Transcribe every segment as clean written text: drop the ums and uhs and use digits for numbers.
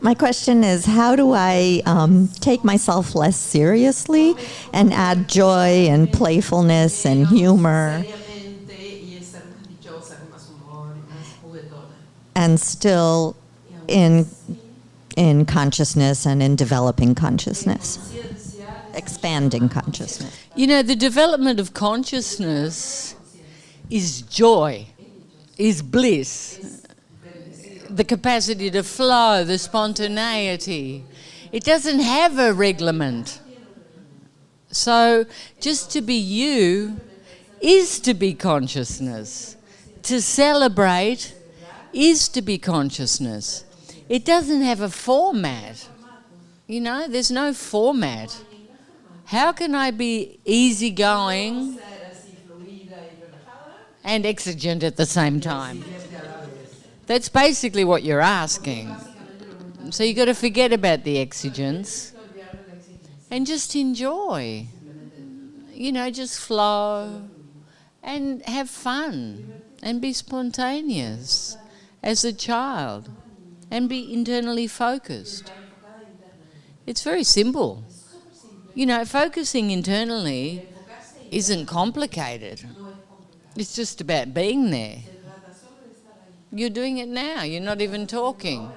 My question is, how do I take myself less seriously and add joy and playfulness and humor and still in consciousness and in developing consciousness, expanding consciousness? You know, the development of consciousness is joy, is bliss, the capacity to flow, the spontaneity. It doesn't have a reglement. So just to be you is to be consciousness. To celebrate is to be consciousness. It doesn't have a format. You know, there's no format. How can I be easygoing and exigent at the same time? That's basically what you're asking. So you've got to forget about the exigence and just enjoy. You know, just flow and have fun and be spontaneous as a child and be internally focused. It's very simple. You know, focusing internally isn't complicated. It's just about being there. You're doing it now. You're not even talking.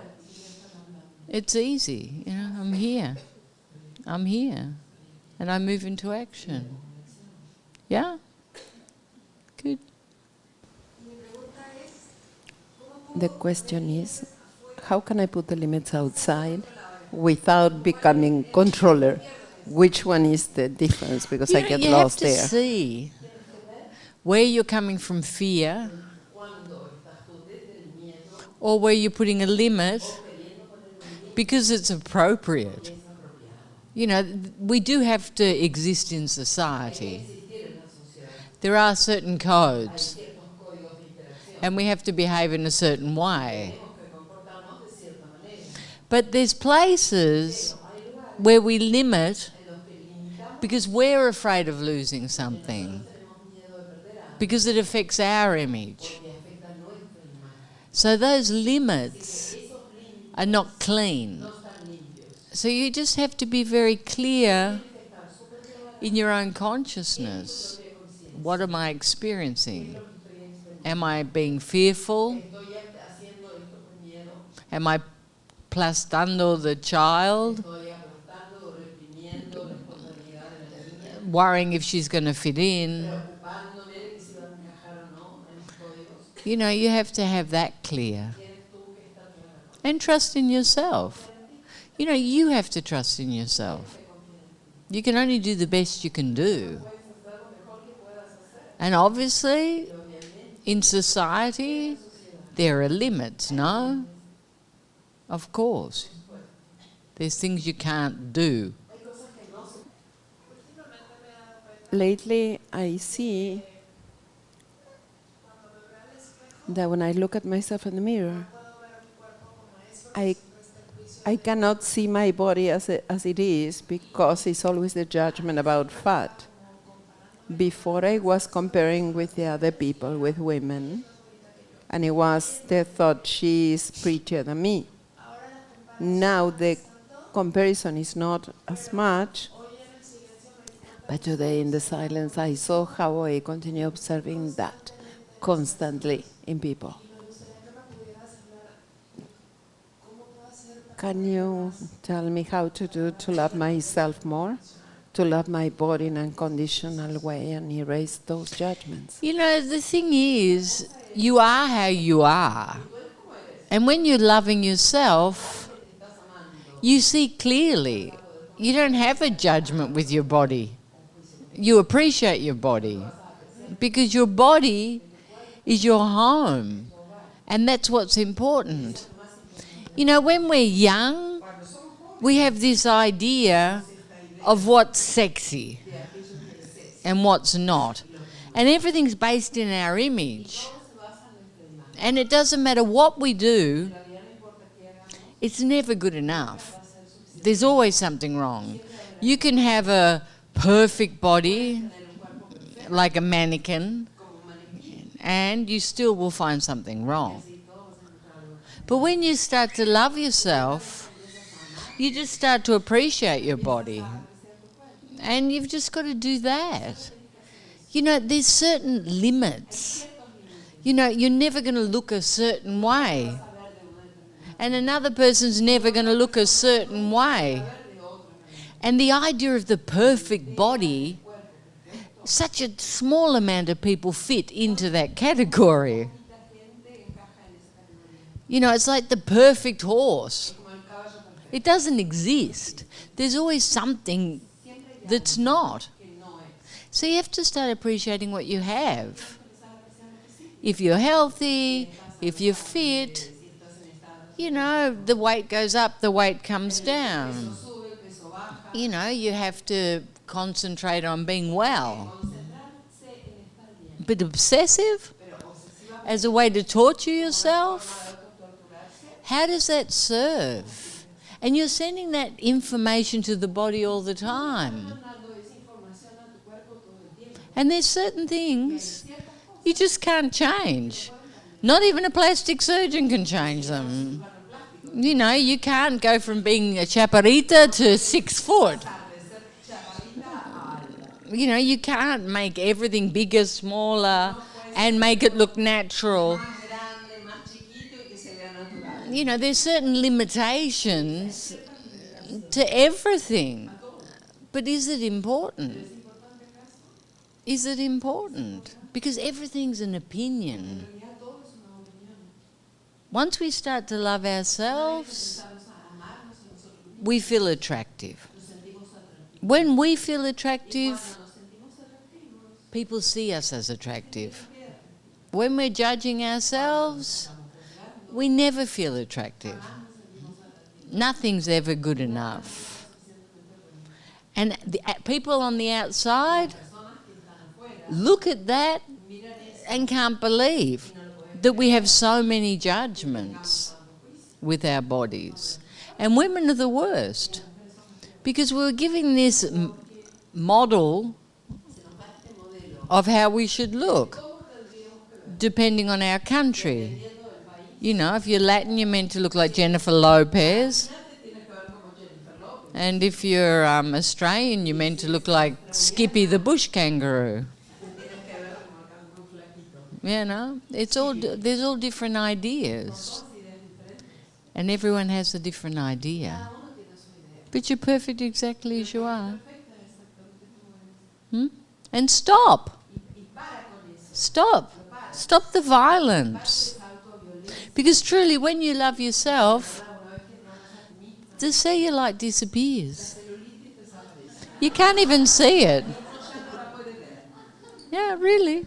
It's easy. You know, I'm here. I'm here. And I move into action. Yeah? Good. The question is, how can I put the limits outside without becoming controller? Which one is the difference? Because I get lost there. You have to see where you're coming from fear or where you're putting a limit because it's appropriate. You know, we do have to exist in society. There are certain codes and we have to behave in a certain way. But there's places where we limit because we're afraid of losing something, because it affects our image. So those limits are not clean. So you just have to be very clear in your own consciousness. What am I experiencing? Am I being fearful? Am I aplastando the child? Worrying if she's going to fit in? You know, you have to have that clear. And trust in yourself. You know, you have to trust in yourself. You can only do the best you can do. And obviously, in society, there are limits, no? Of course. There's things you can't do. Lately, I see that when I look at myself in the mirror, I cannot see my body as it is because it's always the judgment about fat. Before I was comparing with the other people, with women, and it was the thought she is prettier than me. Now the comparison is not as much, but today in the silence I saw how I continue observing that constantly in people. Can you tell me how to do to love myself more? To love my body in an unconditional way and erase those judgments? You know, the thing is, you are how you are. And when you're loving yourself, you see clearly. You don't have a judgment with your body. You appreciate your body because your body is your home, and that's what's important. You know, when we're young, we have this idea of what's sexy and what's not, and everything's based in our image. And it doesn't matter what we do, it's never good enough. There's always something wrong. You can have a perfect body, like a mannequin, and you still will find something wrong. But when you start to love yourself, You just start to appreciate your body. And you've just got to do that. You know, there's certain limits. You know, you're never going to look a certain way. And another person's never going to look a certain way. And the idea of the perfect body, such a small amount of people fit into that category. You know, it's like the perfect horse. It doesn't exist. There's always something that's not. So you have to start appreciating what you have. If you're healthy, if you're fit, you know, the weight goes up, the weight comes down. You know, you have to concentrate on being well. But obsessive? As a way to torture yourself? How does that serve? And you're sending that information to the body all the time. And there's certain things you just can't change. Not even a plastic surgeon can change them. You know, you can't go from being a chaparrita to 6 foot. You know, you can't make everything bigger, smaller, and make it look natural. You know, there's certain limitations to everything. But is it important? Is it important? Because everything's an opinion. Once we start to love ourselves, we feel attractive. When we feel attractive, people see us as attractive. When we're judging ourselves, we never feel attractive. Nothing's ever good enough. And the people on the outside look at that and can't believe that we have so many judgments with our bodies. And women are the worst, because we're giving this model of how we should look, depending on our country. You know, if you're Latin, you're meant to look like Jennifer Lopez. And if you're Australian, you're meant to look like Skippy the bush kangaroo. You know, there's all different ideas. And everyone has a different idea. But you're perfect exactly as you are. And stop. Stop. Stop the violence. Because truly, when you love yourself, the cellulite disappears. You can't even see it. Yeah, really.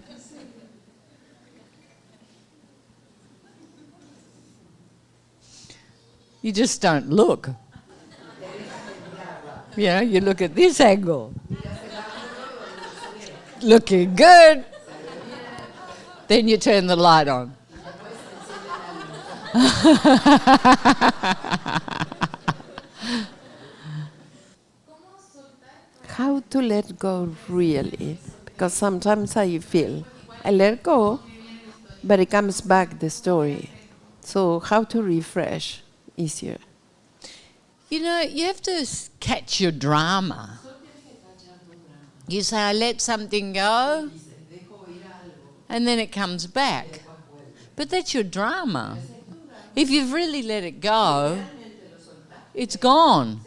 You just don't look. Yeah, you look at this angle. Looking good. Then you turn the light on. How to let go really? Because sometimes I feel I let go, but it comes back, the story. So how to refresh easier? You know, you have to catch your drama. You say, I let something go, and then it comes back. But that's your drama. If you've really let it go, it's gone.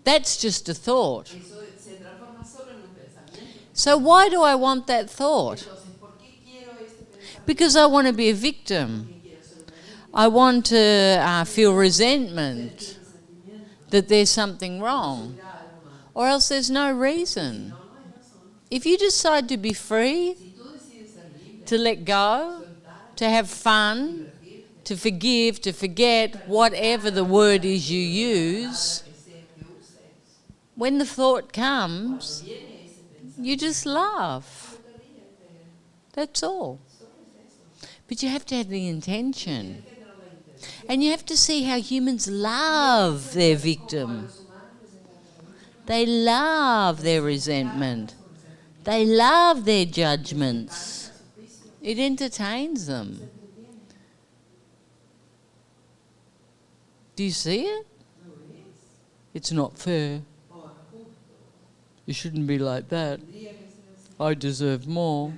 That's just a thought. So why do I want that thought? Because I want to be a victim. I want to feel resentment that there's something wrong, or else there's no reason. If you decide to be free, to let go, to have fun, to forgive, to forget, whatever the word is you use, when the thought comes, you just laugh. That's all. But you have to have the intention. And you have to see how humans love their victim. They love their resentment. They love their judgments. It entertains them. Do you see it? It's not fair. It shouldn't be like that. I deserve more.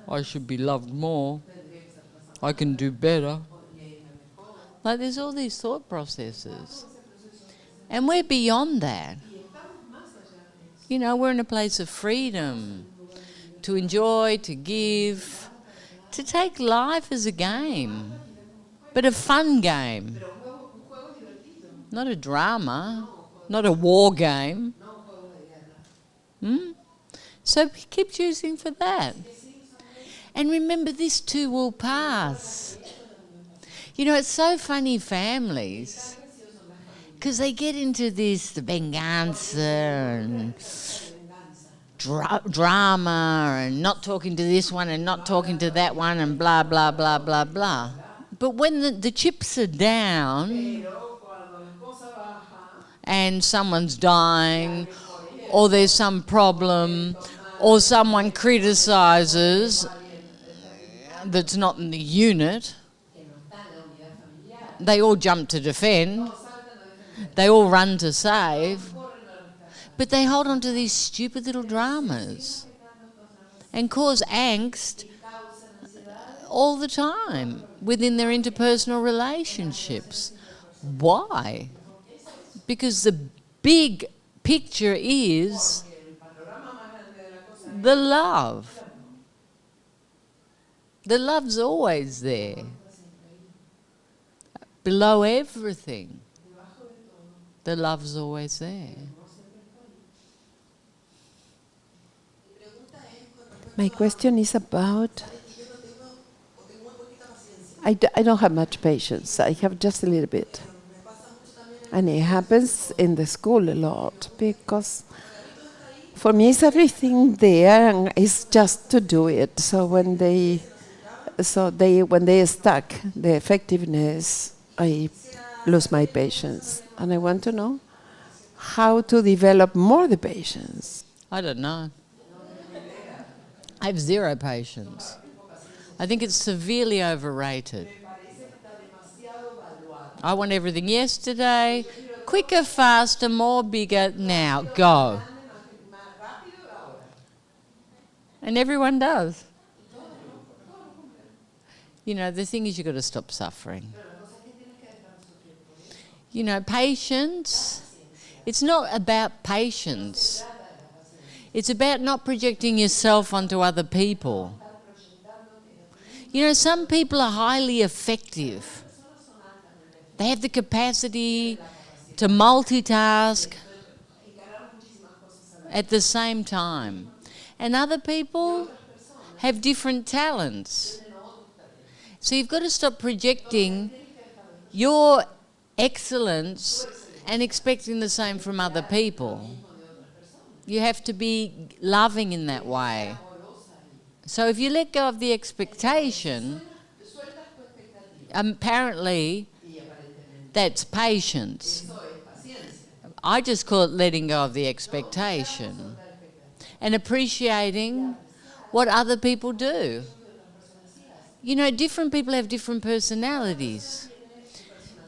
I should be loved more. I can do better. Like there's all these thought processes. And we're beyond that. You know, we're in a place of freedom to enjoy, to give, to take life as a game, but a fun game. Not a drama, not a war game. So keep choosing for that. And remember, this too will pass. You know, it's so funny, families, because they get into this venganza and drama and not talking to this one and not talking to that one and blah, blah, blah, blah, blah. But when the chips are down and someone's dying or there's some problem or someone criticises that's not in the unit, they all jump to defend. They all run to save. But they hold on to these stupid little dramas and cause angst all the time within their interpersonal relationships. Why? Because the big picture is the love. The love's always there. Below everything, the love's always there. My question is about, I don't have much patience. I have just a little bit. And it happens in the school a lot because for me it's everything there and it's just to do it. So when they stuck the effectiveness, I lose my patience. And I want to know how to develop more the patience. I don't know. I have zero patience. I think it's severely overrated. I want everything yesterday, quicker, faster, more, bigger, now, go. And everyone does. You know, the thing is you've got to stop suffering. You know, patience, it's not about patience. It's about not projecting yourself onto other people. You know, some people are highly effective. They have the capacity to multitask at the same time. And other people have different talents. So you've got to stop projecting your excellence and expecting the same from other people. You have to be loving in that way. So if you let go of the expectation, apparently that's patience. I just call it letting go of the expectation and appreciating what other people do. You know, different people have different personalities.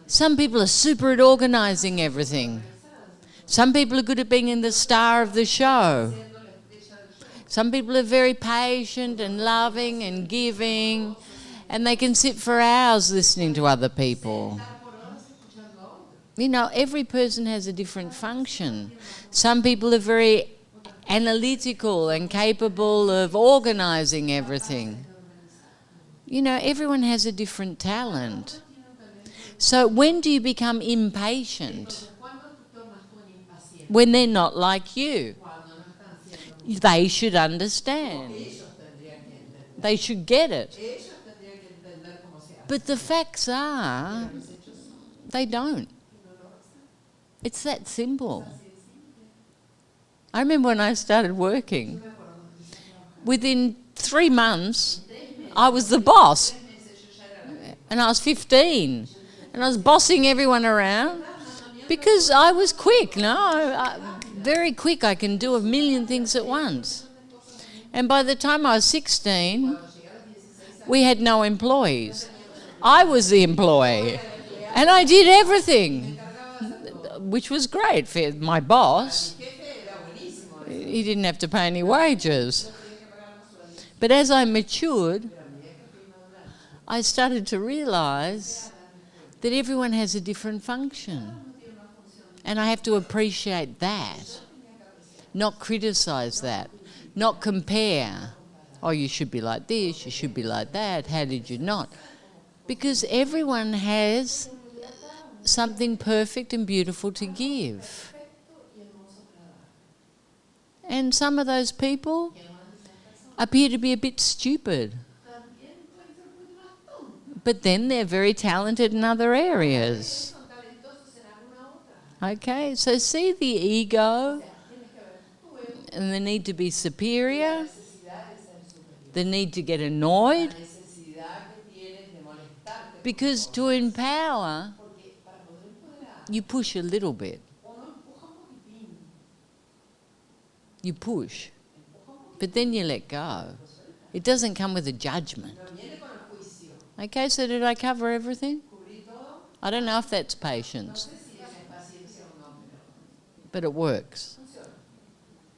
Some people are super at organising everything. Some people are good at being in the star of the show. Some people are very patient and loving and giving, and they can sit for hours listening to other people. You know, every person has a different function. Some people are very analytical and capable of organising everything. You know, everyone has a different talent. So when do you become impatient? When they're not like you. They should understand. They should get it. But the facts are, they don't. It's that simple. I remember when I started working, within 3 months, I was the boss. And I was 15. And I was bossing everyone around because I was quick, very quick. I can do a million things at once. And by the time I was 16, we had no employees. I was the employee. And I did everything. which was great for my boss. He didn't have to pay any wages. But as I matured, I started to realise that everyone has a different function. And I have to appreciate that, not criticise that, not compare. Oh, you should be like this, you should be like that, how did you not? Because everyone has something perfect and beautiful to give. And some of those people appear to be a bit stupid. But then they're very talented in other areas. Okay, so see the ego and the need to be superior, the need to get annoyed. Because to empower, you push a little bit. You push. But then you let go. It doesn't come with a judgment. Okay, so did I cover everything? I don't know if that's patience. But it works.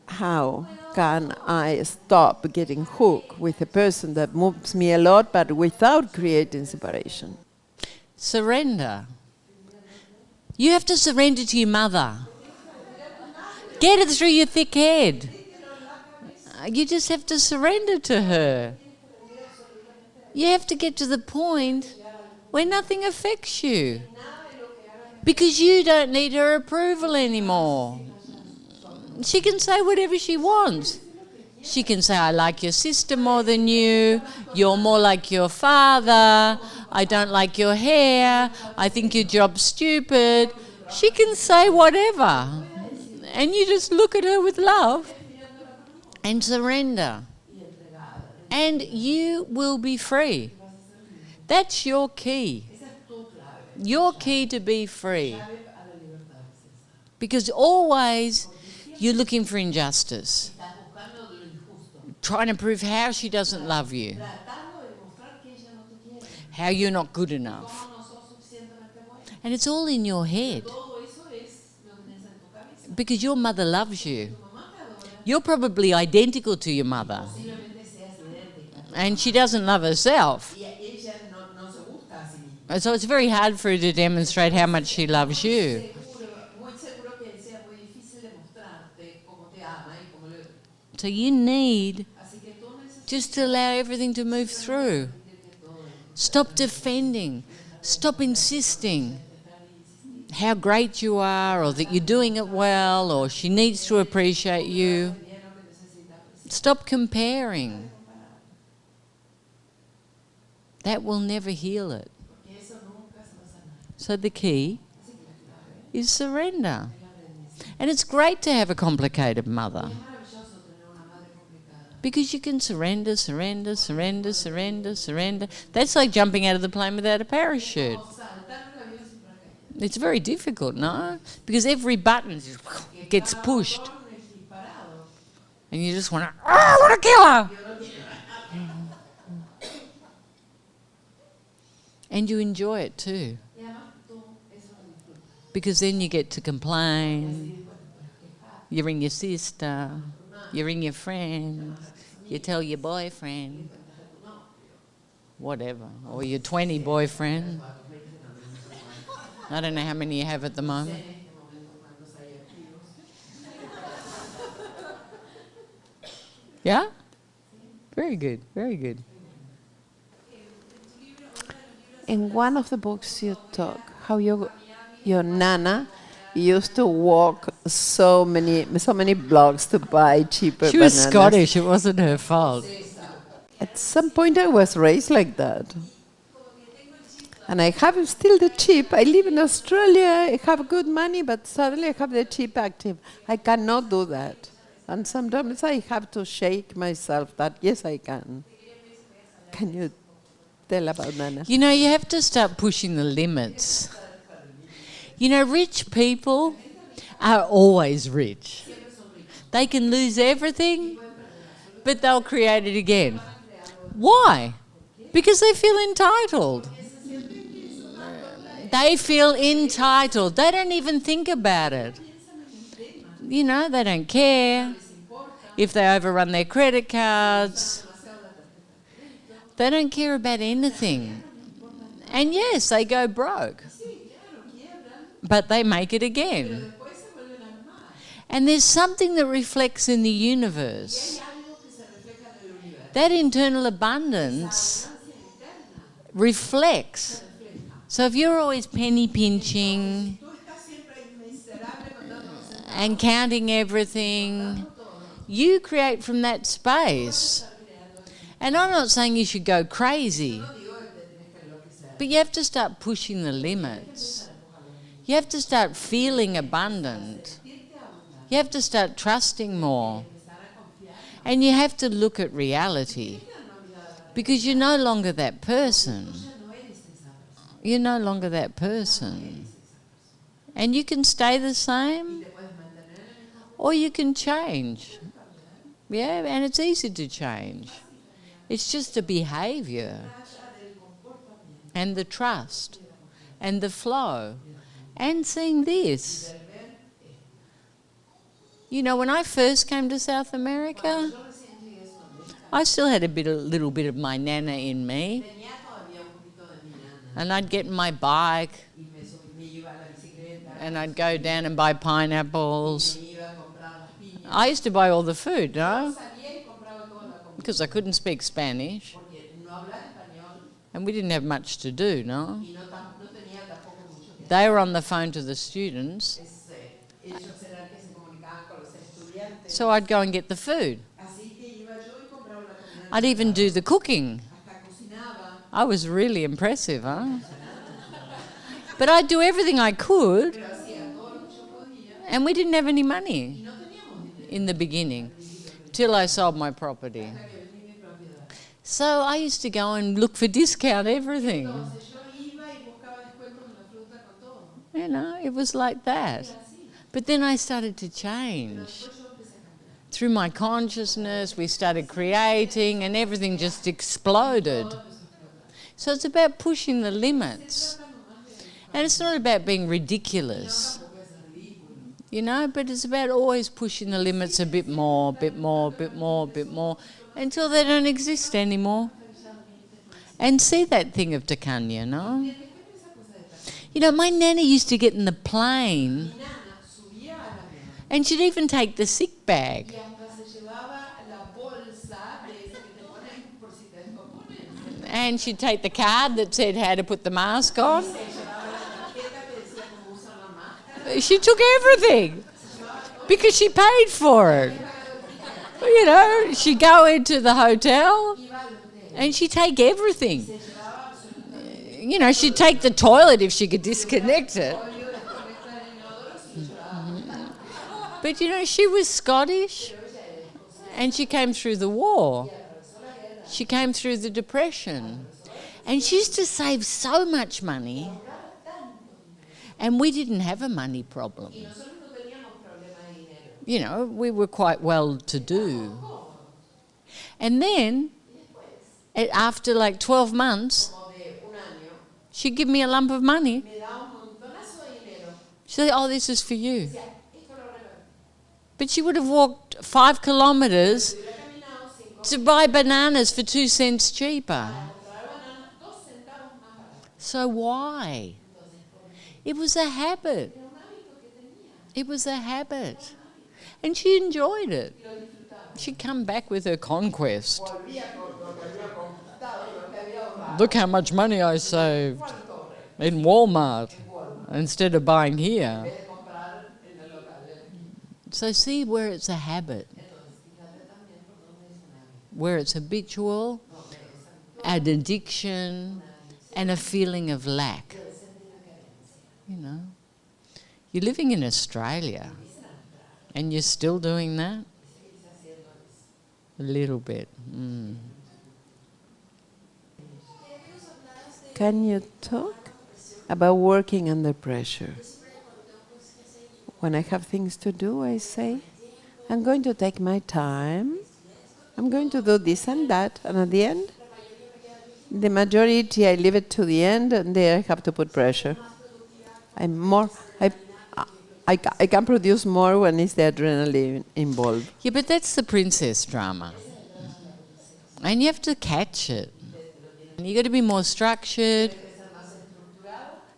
How can I stop getting hooked with a person that moves me a lot but without creating separation? Surrender. You have to surrender to your mother. Get it through your thick head. You just have to surrender to her. You have to get to the point where nothing affects you. Because you don't need her approval anymore. She can say whatever she wants. She can say, I like your sister more than you. You're more like your father. I don't like your hair. I think your job's stupid. She can say whatever. And you just look at her with love and surrender. And you will be free. That's your key. Your key to be free. Because always you're looking for injustice. Trying to prove how she doesn't love you. How you're not good enough. And it's all in your head. Because your mother loves you. You're probably identical to your mother. And she doesn't love herself. So it's very hard for her to demonstrate how much she loves you. So you need just to allow everything to move through. Stop defending. Stop insisting how great you are, or that you're doing it well, or she needs to appreciate you. Stop comparing. That will never heal it. So the key is surrender. And it's great to have a complicated mother. Because you can surrender, surrender, surrender, surrender, surrender. That's like jumping out of the plane without a parachute. It's very difficult, no? Because every button just gets pushed. And you just want to, I want to kill her! And you enjoy it too. Because then you get to complain. You ring your sister. You ring your friends. You tell your boyfriend. Whatever. Or your 20 boyfriend. I don't know how many you have at the moment. Yeah? Very good, very good. In one of the books you talk how your nana used to walk so many blocks to buy cheaper She was bananas. Scottish, it wasn't her fault. At some point I was raised like that. And I have still the chip. I live in Australia, I have good money, but suddenly I have the chip active. I cannot do that. And sometimes I have to shake myself that, yes, I can. Can you tell about Nana? You know, you have to start pushing the limits. You know, rich people are always rich. They can lose everything, but they'll create it again. Why? Because they feel entitled. They feel entitled. They don't even think about it. You know, they don't care if they overrun their credit cards. They don't care about anything. And yes, they go broke. But they make it again. And there's something that reflects in the universe. That internal abundance reflects. So if you're always penny pinching and counting everything, you create from that space. And I'm not saying you should go crazy, but you have to start pushing the limits. You have to start feeling abundant. You have to start trusting more. And you have to look at reality, because you're no longer that person. You're no longer that person. And you can stay the same, or you can change. Yeah, and it's easy to change. It's just the behaviour and the trust and the flow and seeing this. You know, when I first came to South America, I still had a little bit of my nana in me. And I'd get in my bike and I'd go down and buy pineapples. I used to buy all the food, no? Because I couldn't speak Spanish. And we didn't have much to do, no? They were on the phone to the students. So I'd go and get the food. I'd even do the cooking. I was really impressive, huh? But I'd do everything I could, and we didn't have any money in the beginning, till I sold my property. So I used to go and look for discount everything. You know, it was like that. But then I started to change. Through my consciousness, we started creating, and everything just exploded. So it's about pushing the limits. And it's not about being ridiculous, you know, but it's about always pushing the limits a bit more, bit more, bit more, bit more, until they don't exist anymore. And see that thing of Takanya, no? You know, my nana used to get in the plane, and she'd even take the sick bag. And she'd take the card that said how to put the mask on. She took everything because she paid for it. You know, she'd go into the hotel and she'd take everything. You know, she'd take the toilet if she could disconnect it. But, you know, she was Scottish and she came through the war. She came through the Depression. And she used to save so much money. And we didn't have a money problem. You know, we were quite well to do. And then, after like 12 months, she'd give me a lump of money. She'd say, oh, this is for you. But she would have walked 5 kilometres to buy bananas for 2 cents cheaper. So why? It was a habit. It was a habit. And she enjoyed it. She'd come back with her conquest. Look how much money I saved in Walmart instead of buying here. So see where it's a habit, where it's habitual, an addiction, and a feeling of lack. You know, you're living in Australia and you're still doing that? A little bit. Can you talk about working under pressure? When I have things to do, I say, I'm going to take my time. I'm going to do this and that. And at the end, the majority, I leave it to the end, and there I have to put pressure. I'm more. I can produce more when it's the adrenaline involved. Yeah, but that's the princess drama. And you have to catch it. You got to be more structured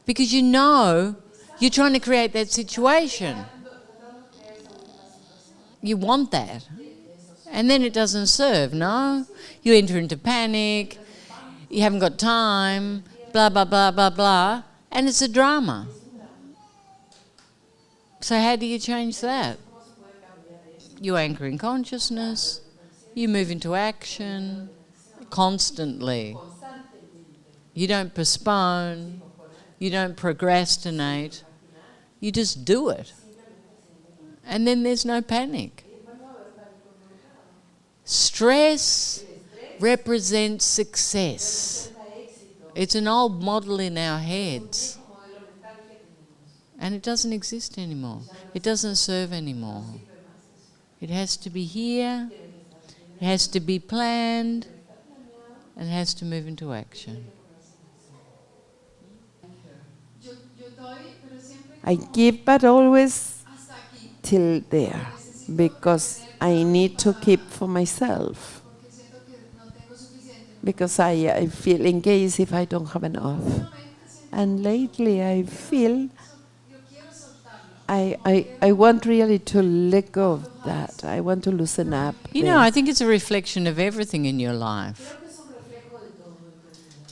because you know you're trying to create that situation. You want that. And then it doesn't serve, no? You enter into panic, you haven't got time, blah, blah, blah, blah, blah, and it's a drama. So how do you change that? You anchor in consciousness, you move into action constantly. You don't postpone, you don't procrastinate, you just do it. And then there's no panic. Stress represents success. It's an old model in our heads. And it doesn't exist anymore. It doesn't serve anymore. It has to be here, it has to be planned, and it has to move into action. I give, but always till there, because I need to keep for myself. Because I feel in case if I don't have enough. And lately I feel I want really to let go of that. I want to loosen up. You know, I think it's a reflection of everything in your life.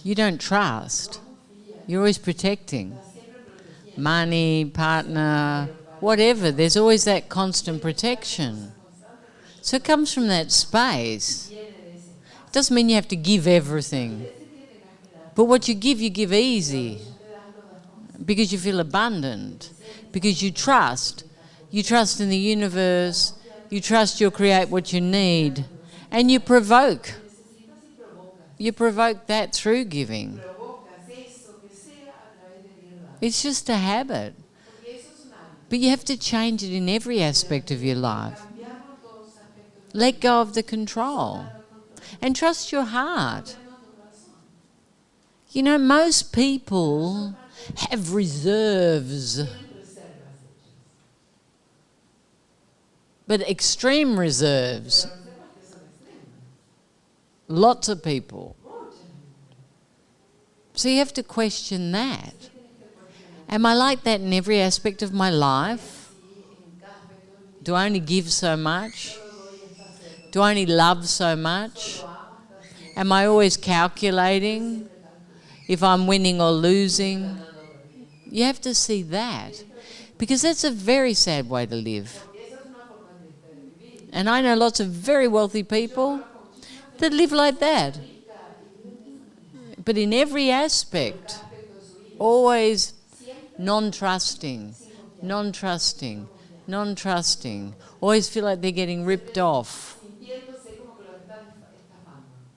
You don't trust. You're always protecting. Money, partner, whatever. There's always that constant protection. So it comes from that space. It doesn't mean you have to give everything. But what you give easy. Because you feel abundant. Because you trust. You trust in the universe. You trust you'll create what you need. And you provoke. You provoke that through giving. It's just a habit. But you have to change it in every aspect of your life. Let go of the control. And trust your heart. You know, most people have reserves. But extreme reserves. Lots of people. So you have to question that. Am I like that in every aspect of my life? Do I only give so much? Do I only love so much? Am I always calculating if I'm winning or losing? You have to see that. Because that's a very sad way to live. And I know lots of very wealthy people that live like that. But in every aspect, always non-trusting, non-trusting, non-trusting. Always feel like they're getting ripped off.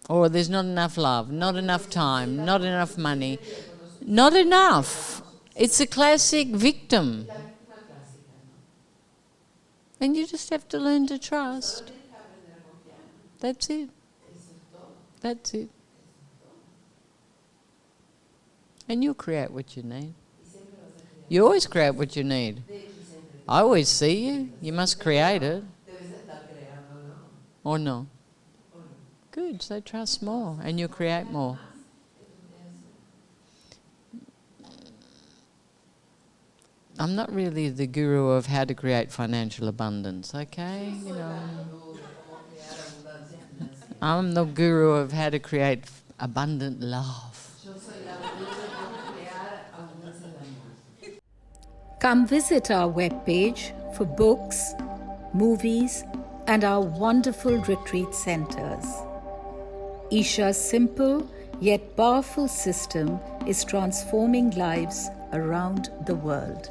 Or there's not enough love, not enough time, not enough money. Not enough. It's a classic victim. And you just have to learn to trust. That's it. That's it. And you'll create what you need. You always create what you need. I always see you. You must create it. Or no? Good, so trust more and you'll create more. I'm not really the guru of how to create financial abundance, okay? You know, I'm the guru of how to create abundant love. Come visit our webpage for books, movies, and our wonderful retreat centers. Isha's simple yet powerful system is transforming lives around the world.